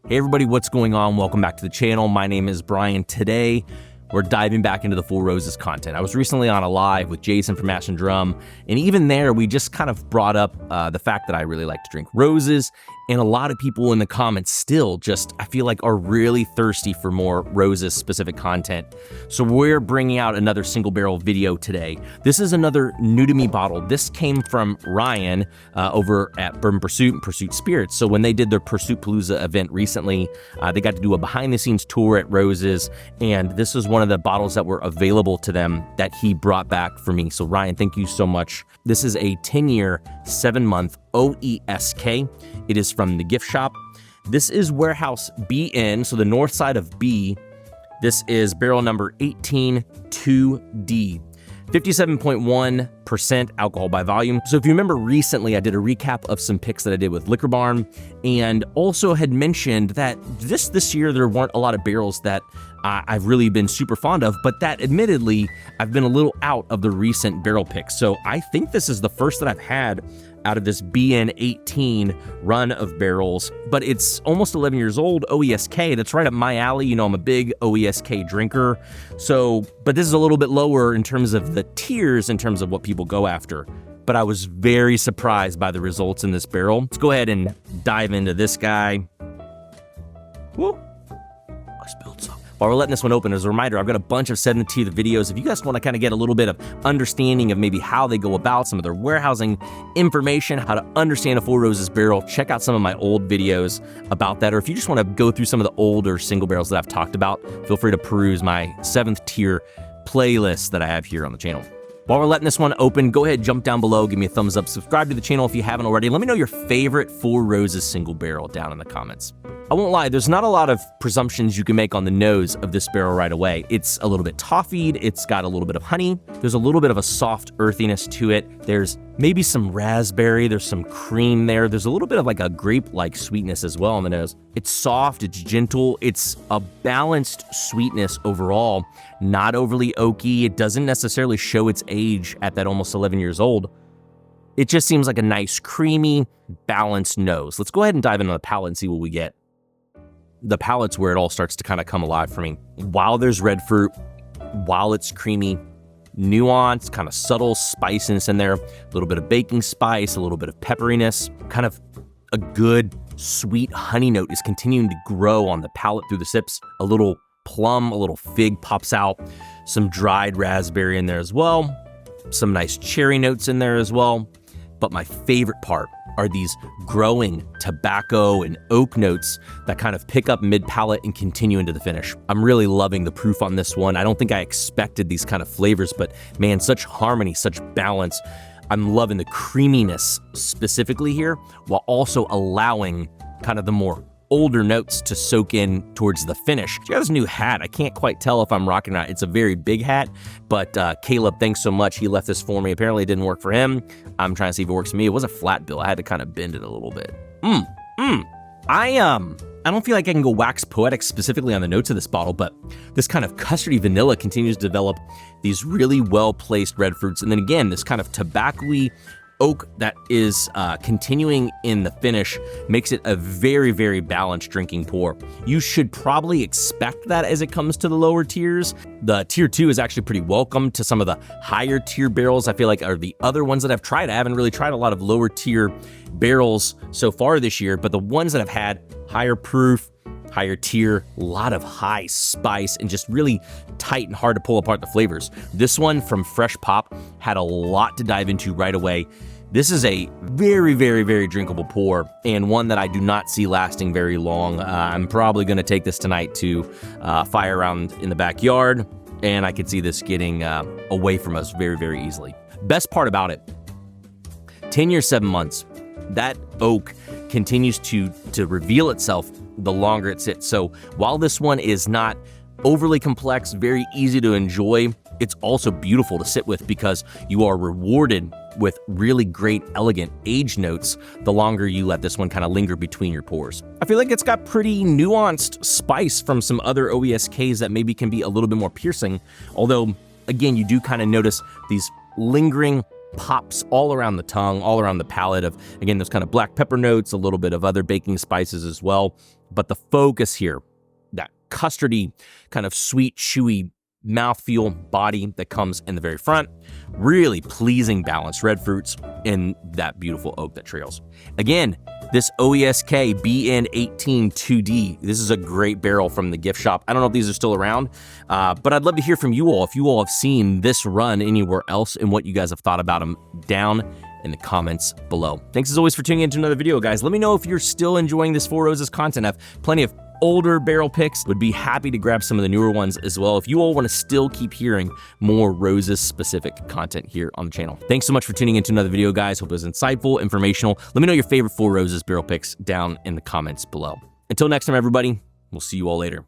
Hey everybody, what's going on? Welcome back to the channel. My name is Brian. Today, we're diving back into the Full Roses content. I was recently on a live with Jason from Mash and Drum, and even there, we just kind of brought up the fact that I really like to drink roses, and a lot of people in the comments still just, I feel like, are really thirsty for more roses-specific content. So we're bringing out another single barrel video today. This is another new to me bottle. This came from Ryan over at Bourbon Pursuit and Pursuit Spirits. So when they did their Pursuit Palooza event recently, they got to do a behind-the-scenes tour at Roses, and this is one of the bottles that were available to them that he brought back for me. So Ryan, thank you so much. This is a 10-year, 7-month OESK. It is from the gift shop. This is warehouse BN, so the north side of B. This is barrel number 18-2D. 57.1% alcohol by volume. So if you remember recently, I did a recap of some picks that I did with Liquor Barn, and also had mentioned that this year there weren't a lot of barrels that I've really been super fond of, but that admittedly, I've been a little out of the recent barrel picks. So I think this is the first that I've had out of this BN-18 run of barrels, but it's almost 11 years old, OESK. That's right up my alley. You know, I'm a big OESK drinker. So, but this is a little bit lower in terms of the tiers, in terms of what people go after. But I was very surprised by the results in this barrel. Let's go ahead and dive into this guy. Whoa, I spilled some. While we're letting this one open, as a reminder, I've got a bunch of 7th videos. If you guys want to kind of get a little bit of understanding of maybe how they go about some of their warehousing information, how to understand a Full Roses barrel, check out some of my old videos about that. Or if you just want to go through some of the older single barrels that I've talked about, feel free to peruse my 7th tier playlist that I have here on the channel. While we're letting this one open, go ahead, jump down below, give me a thumbs up, subscribe to the channel if you haven't already. Let me know your favorite Full Roses single barrel down in the comments. I won't lie, there's not a lot of presumptions you can make on the nose of this barrel right away. It's a little bit toffeed, it's got a little bit of honey, there's a little bit of a soft earthiness to it, there's maybe some raspberry, there's some cream there, there's a little bit of like a grape-like sweetness as well on the nose. It's soft, it's gentle, it's a balanced sweetness overall, not overly oaky, it doesn't necessarily show its age at that almost 11 years old. It just seems like a nice, creamy, balanced nose. Let's go ahead and dive into the palate and see what we get. The palate's where it all starts to kind of come alive for me. While there's red fruit, while it's creamy, nuanced, kind of subtle spiciness in there, a little bit of baking spice, a little bit of pepperiness, kind of a good sweet honey note is continuing to grow on the palate through the sips. A little plum, a little fig pops out, some dried raspberry in there as well, some nice cherry notes in there as well. But my favorite part are these growing tobacco and oak notes that kind of pick up mid-palate and continue into the finish. I'm really loving the proof on this one. I don't think I expected these kind of flavors, but man, such harmony, such balance. I'm loving the creaminess specifically here, while also allowing kind of the more older notes to soak in towards the finish. She got this new hat. I can't quite tell if I'm rocking it or not. It's a very big hat, but Caleb, thanks so much. He left this for me. Apparently it didn't work for him. I'm trying to see if it works for me. It was a flat bill. I had to kind of bend it a little bit. I don't feel like I can go wax poetic specifically on the notes of this bottle, but this kind of custardy vanilla continues to develop these really well-placed red fruits. And then again, this kind of tobacco-y oak that is continuing in the finish makes it a very, very balanced drinking pour. You should probably expect that as it comes to the lower tiers. The tier 2 is actually pretty welcome to some of the higher tier barrels. I feel like are the other ones that I've tried. I haven't really tried a lot of lower tier barrels so far this year, but the ones that I've had higher proof, higher tier, a lot of high spice, and just really tight and hard to pull apart the flavors. This one from Fresh Pop had a lot to dive into right away. This is a very, very, very drinkable pour, and one that I do not see lasting very long. I'm probably going to take this tonight to fire around in the backyard, and I could see this getting away from us very, very easily. Best part about it, 10 years, 7 months, that oak continues to reveal itself the longer it sits. So while this one is not overly complex, very easy to enjoy, it's also beautiful to sit with because you are rewarded with really great, elegant age notes the longer you let this one kind of linger between your pours. I feel like it's got pretty nuanced spice from some other OESKs that maybe can be a little bit more piercing, although, again, you do kind of notice these lingering pops all around the tongue, all around the palate of, again, those kind of black pepper notes, a little bit of other baking spices as well. But the focus here, that custardy, kind of sweet, chewy mouthfeel body that comes in the very front, really pleasing balance, red fruits, and that beautiful oak that trails. Again, this OESK BN-18-2D, this is a great barrel from the gift shop. I don't know if these are still around, but I'd love to hear from you all. If you all have seen this run anywhere else and what you guys have thought about them down in the comments below. Thanks as always for tuning into another video, guys. Let me know if you're still enjoying this Four Roses content. I have plenty of older barrel picks. Would be happy to grab some of the newer ones as well if you all want to still keep hearing more roses specific content here on the channel. Thanks so much for tuning into another video, guys. Hope it was insightful, informational. Let me know your favorite Four Roses barrel picks down in the comments below. Until next time, everybody, we'll see you all later.